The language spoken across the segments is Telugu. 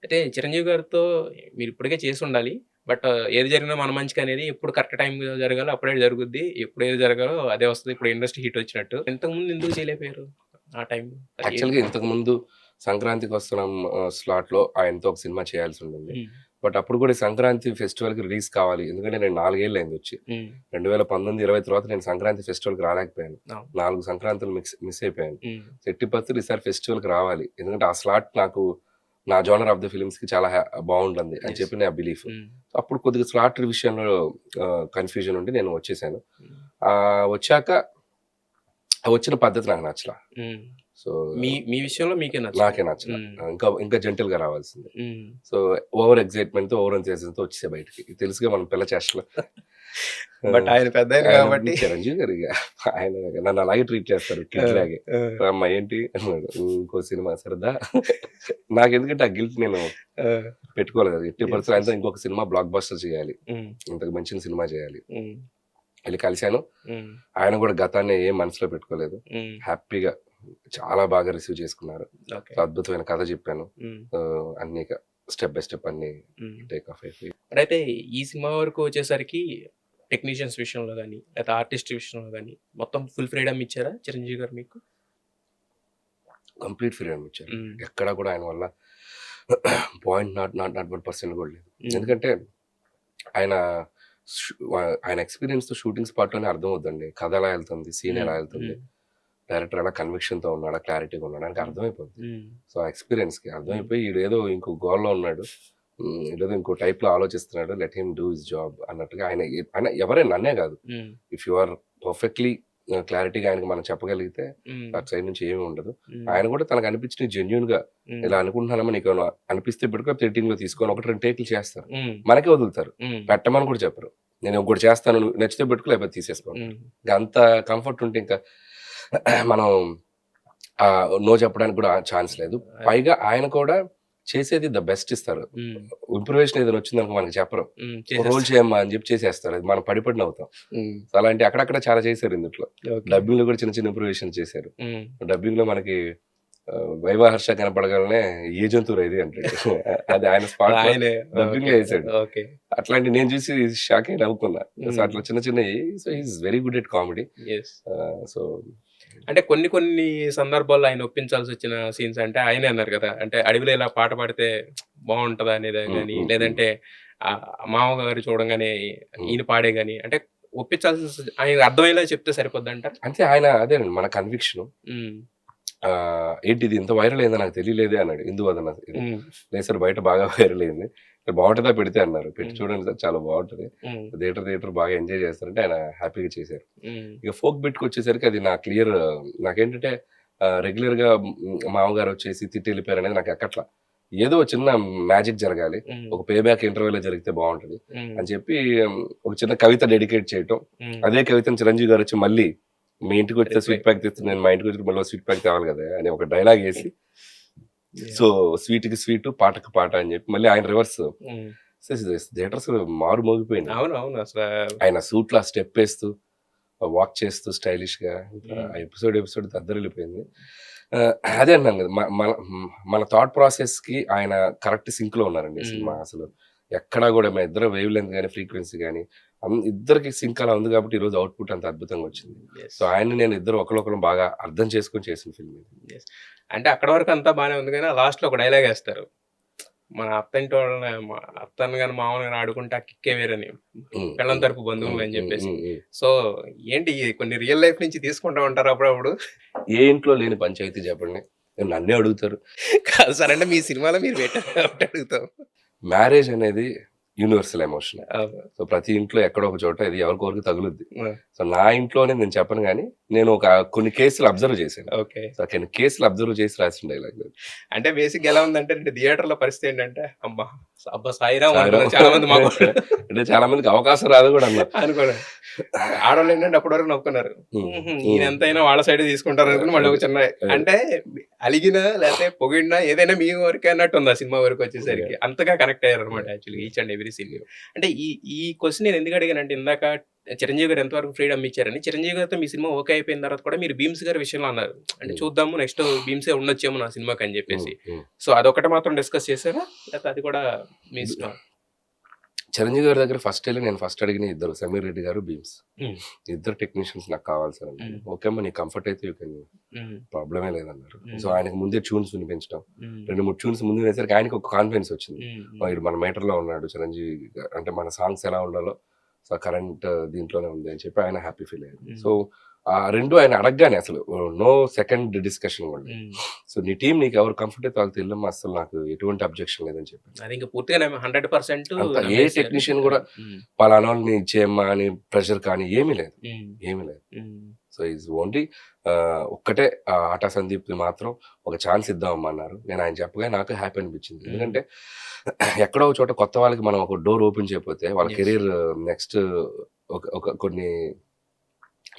అయితే చిరంజీవి గారితో మీరు ఇప్పటికే చేసుండాలి. బట్ ఏది జరిగినా మన మంచికనేది ఎప్పుడు కరెక్ట్ టైమ్‌లో జరగాలో అప్పుడే జరుగుద్ది. ఎప్పుడు ఏది జరగాలో అదే వస్తది. ఇప్పుడు ఇండస్ట్రీ హిట్ వచ్చినట్టు. ఇంతకుముందు ఎందుకు చేయలేకపోయారు? ఆ టైంలో యాక్చువల్‌గా ఇంతకుముందు సంక్రాంతికొస్తున్నాం స్లాట్‌లో ఆయనతో ఒక సినిమా చేయాల్సుండింది. హ్మ్. బట్ అప్పుడు కూడా సంక్రాంతి ఫెస్టివల్‌కి రిలీజ్ కావాలి. ఎందుకంటే నేను 4 ఏళ్ళు అయిందొచ్చి. హ్మ్. 2019, 20 తర్వాత నేను సంక్రాంతి ఫెస్టివల్‌కి రాలేకపోయాను. అవును. 4 సంక్రాంతులు మిస్ అయిపోయాను. హ్మ్. ఎట్టి పరిస్థితుల్లో ఈసారి ఫెస్టివల్‌కి రావాలి. ఎందుకంటే ఆ స్లాట్ నాకు నా జోనర్ ఆఫ్ ద ఫిల్మ్స్‌కి చాలా బావుంటుంది అని యెస్. చెప్పి నా బిలీఫ్. హ్మ్. అప్పుడు కొద్దిగా స్లాట్ విషయంలో కన్‌ఫ్యూజన్ ఉండి నేను వచ్చేసాను. హ్మ్. వచ్చాక వచ్చిన పద్ధతి నాకు నచ్చల. హ్మ్. సో మీ మీ విషయంలో మీకే నచ్చలేదు. నాకే నచ్చల. హ్మ్. ఇంకా జెంటిల్‌గా రావాల్సింది. హ్మ్. సో ఓవర్ ఎక్సైట్‌మెంట్‌తో, ఓవర్ ఎంతూసియాజంతో వచ్చేసా బయటికి. ఇది తెలుసుగా మన పిల్ల చేష్టలు. బట్ ఆయన పెద్దాయన ఆయన కాబట్టి చిరంజీవి గారు ఇగ ఆయన నన్ను అలాగే ట్రీట్ చేస్తారు ఆ! కిడ్ లాగే. ఆ! "రామ్మా ఏంటి?" అన్నాడు. ఇంకో సినిమా సరదా నాకెందుకంటే ఆ గిల్ట్ నేను ఆ! పెట్టుకోలేదు. ఎట్టి యెస్. పరిస్థితుల్లో యెస్. ఆయనతో ఇంకొక సినిమా బ్లాక్ బస్టర్ చేయాలి. హ్మ్. ఇంతకు మించిన సినిమా చేయాలి. హ్మ్. ఎళ్లి కలిసాను. హ్మ్. ఆయన కూడా గతాన్ని ఏం మనసులో పెట్టుకోలేదు. హ్మ్. హ్యాపీగా చాలా బాగా రిసీవ్ చేసుకున్నారు. ఓకే. అద్భుతమైన కథ చెప్పాను. హ్మ్. అన్నీ స్టెప్ బై స్టెప్ అన్నీ హ్మ్. టేక్ ఆఫ్ అయిపోయి మరైతే ఈ సినిమా వరకు వచ్చేసరికి టెక్నీషియన్స్ విషయంలో గాని, లేతే ఆర్టిస్ట్ విషయంలో గాని మొత్తం ఫుల్ ఫ్రీడమ్ ఇచ్చారా చిరంజీవి గారు మీకు? కంప్లీట్ ఫ్రీడమ్ ఇచ్చారు. హ్మ్. ఎక్కడా కూడా ఆయన వల్ల పాయింట్ నాట్ 1% కూడా లేదు. హ్మ్. ఎందుకంటే ఆయన ఆయన ఎక్స్‌పీరియన్స్‌తో షూటింగ్ స్పాట్‌లోనే అర్థమవుద్దండి. కథ ఎలా ఎళ్తుంది, సీన్ హ్మ్. ఎలా ఎళ్తుంది, హ్మ్. డైరెక్టర్ ఎలా కన్విక్షన్‌తో ఉన్నాడా, క్లారిటీగా ఉన్నాడా ఆయనకి హ్మ్. అర్థమైపోద్ది. హ్మ్. సో, ఆ ఎక్స్‌పీరియన్స్‌కి హ్మ్. అర్థమైపోయి ఈడేదో ఇంకో గోలలో ఉన్నాడు. ఈడేదో ఇంకో టైప్‌లో ఆలోచిస్తున్నాడు. Let him do his job అన్నట్టుగా ఆయన ఎవరైనా నన్నే కాదు. హ్మ్. ఇఫ్ యూ ఆర్ పర్ఫెక్ట్‌లీ క్లారిటీగా ఆయనకి మనం చెప్పగలిగితే హ్మ్. అటు సైడ్ నుంచి ఏమి ఉండదు. హ్మ్. ఆయన కూడా తనకు అనిపించినవి జెన్యూన్‌గా హ్మ్. ఇలా అనుకుంటున్నానమ్మా నీకేమైనా అనిపిస్తే పెట్టుకో ఎడిటింగ్‌లో తీసుకొని 1, 2 టేకులు చేస్తారు. హ్మ్. మనకే వదులుతారు. హ్మ్. పెట్టమని కూడా చెప్పరు. నేను ఇంకోటి చేస్తాను నువ్వు నచ్చితే పెట్టుకో లేకపోతే తీసేసుకో అంటారు. హ్మ్. ఇంక అంత కంఫర్ట్ ఉంటే ఇంకా మనం నో చెప్పడానికి కూడా ఛాన్స్ లేదు. అది. పైగా ఆయన కూడా చేసేది ద బెస్ట్ ఇస్తారు. హ్మ్. ఇంప్రూవేషన్ ఏదైనా వచ్చిందనుకో మనకి చెప్పరు. హ్మ్. రోల్ చేసేస్తారు. చేయమ్మా అని చెప్పి చేసేస్తారు. అది మనం పడి నవ్వుతాం. హ్మ్. సో, అలాంటి అక్కడక్కడ చాలా చేశారు ఇందుట్లో. ఓకే. డబ్బింగ్‌లో కూడా చిన్న చిన్న ఇంప్రూవేషన్ చేశారు. హ్మ్. డబ్బింగ్‌లో మనకి వైవాహర్ష కనపడగానే ఏ జంతువురా ఇది అంటాడు. అది ఆయన అది స్పాట్‌లో ఆయనే. డబ్బింగ్‌లో ఓకే. ఏసాడు. ఓకే. అట్లాంటివి నేను చూసి షాక్ అయి నవ్వుకున్నా. So, hmm. అట్లా చిన్న చిన్నయి so, he is very good at comedy. Yes. So అంటే కొన్ని కొన్ని సందర్భాల్లో ఆయన ఒప్పించాల్సొచ్చిన సీన్స్ అంటే ఆయనే అన్నారు కదా! అంటే అడవిలో ఇలా పాట పాడితే బావుంటదా అనేదే హ్మ్. గాని, హ్మ్. హ్మ్. లేదంటే మామగారు చూడంగానే హ్మ్. ఈయన పాడే గాని అంటే ఒప్పించాల్సిన ఆయనకి అర్థమయ్యేలా చెప్తే సరిపోద్దంటారా? అంటే ఆయన అదేనండి మన కన్విక్షను. హ్మ్. "ఏంటిది ఇంత వైరల్ అయిందో నాకు తెలియలేదే" అన్నాడు. 'ఇందువదన' ఇది. హ్మ్. లేదు సార్ బయట బాగా వైరల్ అయింది. బావుంటదా పెడితే అన్నారు. పెట్టి హ్మ్. చూడండి సార్ చాలా బావుంటది. హ్మ్. థియేటర్ బాగా ఎంజాయ్ చేస్తారంటే ఆయన హ్యాపీగా చేశారు. హ్మ్. ఇక ఫోక్ బిట్‌కొచ్చేసరికి అది నా క్లియర్ నాకేంటంటే రెగ్యులర్‌గా మామగారొచ్చేసి తిట్టి ఎళ్ళిపోయారనేది నాకు ఎక్కట్ల. ఏదో చిన్న మ్యాజిక్ జరగాలి. హ్మ్. ఒక పే బ్యాక్ ఇంటర్వల్‌లో జరిగితే బావుంటది హ్మ్. అని చెప్పి ఒక చిన్న కవిత డెడికేట్ చేయటం. హ్మ్. అదే కవితను చిరంజీవి గారొచ్చి మళ్ళీ మీ ఇంటికొస్తే రిప్లై. స్వీట్ ప్యాక్ తెస్తే నేను మా ఇంటికొచ్చినప్పుడు మళ్ళీ స్వీట్ ప్యాక్ తేవాలి కదా! అని ఒక డైలాగ్ ఏసి యాహ్! సో, స్వీట్‌కి స్వీటు, పాటకి పాట అని చెప్పి మళ్ళీ ఆయన రివర్స్ హ్మ్. థియేటర్స్ మారు మోగిపోయినాయి. అవునవును. ఆయన సూట్‌లో ఆ స్టెప్పేస్తూ వాక్ చేస్తూ స్టైలిష్‌గా హ్మ్. ఆ ఎపిసోడ్ దద్దరిల్లిపోయింది. ఆహ్, అదే అన్నాను కదా! మన థాట్ ప్రాసెస్‌కి ఆయన కరెక్ట్ సింక్‌లో ఉన్నారండి ఈ హ్మ్. సినిమా అసలు. ఎక్కడా గూడా మా ఇద్దరం వేవ్ లెంత్ గాని, ఫ్రీక్వెన్సీ గాని ఇద్దరికి సింక్ అలా ఉంది కాబట్టి ఈరోజు అవుట్‌పుట్ అంత అద్భుతంగా వచ్చింది. యెస్. సో, ఆయన్ని నేను ఇద్దరు ఒకళ్ళొకళ్ళం బాగా అర్థం చేసుకొని చేసిన ఫిల్మ్ ఇది. యెస్. అంటే అక్కడి వరకు అంతా బానే ఉంది గానీ, లాస్ట్‌లో ఒక డైలాగేస్తారు. మన అత్తింటోళ్ళని అత్తని గాని, మామని గాని ఆడుకుంటే ఆ కిక్కే వేరని. హ్మ్. పెళ్ళాం హ్మ్. తరపు బంధువులు హ్మ్. అని హ్మ్. జెప్పేసి. హ్మ్. హ్మ్. సో, ఏంటి కొన్ని రియల్ లైఫ్ నుంచి తీసుకుంటా ఉంటారా అప్పుడప్పుడు? ఏ ఇంట్లో లేని పంచాయితీ చెప్పండి? నన్నే అడుగుతారు. కాదు సార్. అంటే మీ సినిమాలో మీరు పెట్టారు కాబట్టి అడుగుతాం. మ్యారేజ్ అనేది యూనివర్సల్ ఎమోషన్. అవును. సో, ప్రతి ఇంట్లో ఎక్కడో ఒక చోట ఇది ఎవరికొకరికి తగులుద్ది. ఆ! సో, నా ఇంట్లోనే నేను చెప్పను గానీ, నేను కొన్ని కేసులు అబ్జర్వ్ చేశాను. ఓకే. సో, కొన్ని కేసులు అబ్జర్వ్ చేసి రాసిన డైలాగ్ అది. అంటే బేసిక్‌గా ఎలా ఉందంటే థియేటర్‌లో పరిస్థితి ఏంటంటే, అబ్బా! అబ్బా! సాయిరాం అనుకున్నారు సాయిరాం చాలా మంది మగోళ్ళు. అంటే చాలా మందికి అవకాశం రాదు గూడా అన్నారు. అనుకోలేదు. ఆడోళ్ళేంటంటే అప్పటి వరకు నవ్వుకున్నారు. హ్మ్. హుహు. హ్మ్. ఈయనెంతైనా వాళ్ళ సైడే తీసుకుంటారనుకుని మళ్ళీ ఒక అదే. చిన్న అదే. అంటే అలిగినా లేతే పొగిడినా ఏదైనా మీ వరకే అన్నట్టుంది ఆ సినిమా యాహ్! వరకొచ్చేసరికి. అంతగా కనెక్ట్ అయ్యారన్నమాట యాక్చువల్‌గా ఈచ్ అండ్ ఎవ్రీ సీన్. అంటే ఈ క్వెషన్ నేను ఎందుకు అడిగానంటే ఇందాక చిరంజీవి గారు ఎంతవరకు ఫ్రీడమ్ ఇచ్చారని. చిరంజీవి గారితో మీ సినిమా ఓకే అయిపోయిన తర్వాత కూడా మీరు భీమ్స్ గారి విషయంలో అన్నారు. అంటే హ్మ్. చూద్దాము నెక్స్ట్ భీమ్సే ఉండొచ్చేమో నా సినిమాకి అని హ్మ్. చెప్పేసి. హ్మ్. సో అదొకటి మాత్రం డిస్కస్ చేసారా? లేకపోతే అది కూడా మీ ఇష్టం? చిరంజీవి గారి దగ్గర ఫస్ట్ వెళ్ళి నేను ఫస్ట్ అడిగిన ఇద్దరు, సమీర్ రెడ్డి గారు, భీమ్స్. హ్మ్. ఇద్దరు టెక్నీషియన్స్ నాకు కావాలి సార్ అన్నారు. హ్మ్. ఓకే అమ్మా నీకు కంఫర్ట్ అయితే యూ కెన్, హ్మ్. ప్రాబ్లమే లేదన్నారు. హ్మ్. సో ఆయనకు ముందే ట్యూన్స్ వినిపించడం, హ్మ్. 2-3 ట్యూన్స్ ముందు వేసరికి ఆయనకి ఒక కాన్ఫిడెన్స్ వచ్చింది. హ్మ్. వీడు మన మీటర్లో ఉన్నాడు చిరంజీవి గారు, అంటే మన సాంగ్స్ ఎలా ఉండాలో సో కరెంట్ దీంట్లోనే ఉంది అని చెప్పి ఆయన హ్యాపీ ఫీల్ అయ్యారు. హ్మ్. సో ఆ రెండు ఆయన అడగగానే అసలు నో సెకండ్ డిస్కషన్ కూడా లేదు. హ్మ్. సో నీ టీం నీకు ఎవరు కంఫర్ట్ అయితే వాళ్ళతో వెళ్ళమ్మా, అసలు నాకు ఎటువంటి అబ్జెక్షన్ లేదని చెప్పారు. అది ఇంకా పూర్తిగా 100% అంత ఏ నమ్మేసారు. టెక్నీషియన్ కూడా హ్మ్. పలానా వాళ్ళని ఇచ్చేయమ్మా అని ప్రెషర్ కానీ ఏమీ లేదు, హ్మ్. ఏమీ లేదు. హ్మ్. సో ఈజ్ ఓన్లీ ఒక్కటే ఆటా సందీప్ మాత్రం ఒక ఛాన్స్ ఇద్దామమ్మా అన్నారు. నేను ఆయన చెప్పగా నాకు హ్యాపీ అనిపించింది. ఎందుకంటే ఎక్కడో ఒక చోట కొత్త వాళ్ళకి మనం ఒక డోర్ ఓపెన్ చేయకపోతే వాళ్ళ Yes. కెరీర్ నెక్స్ట్ ఒక కొన్ని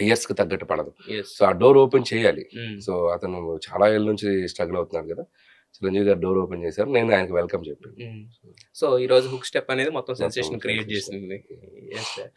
ఇయర్స్ కి తగ్గట్టు పడదు. Yes. సో ఆ డోర్ ఓపెన్ చేయాలి. హ్మ్. సో అతను చాలా ఏళ్ళ నుంచి స్ట్రగుల్ అవుతున్నారు కదా, చిరంజీవి గారు డోర్ ఓపెన్ చేశారు. నేను ఆయనకి వెల్కమ్ చెప్పాను. హ్మ్. సో ఈ రోజు హుక్ స్టెప్ అనేది మొత్తం మొత్తం సెన్సేషన్ క్రియేట్ sensation. చేసింది. Yes sir.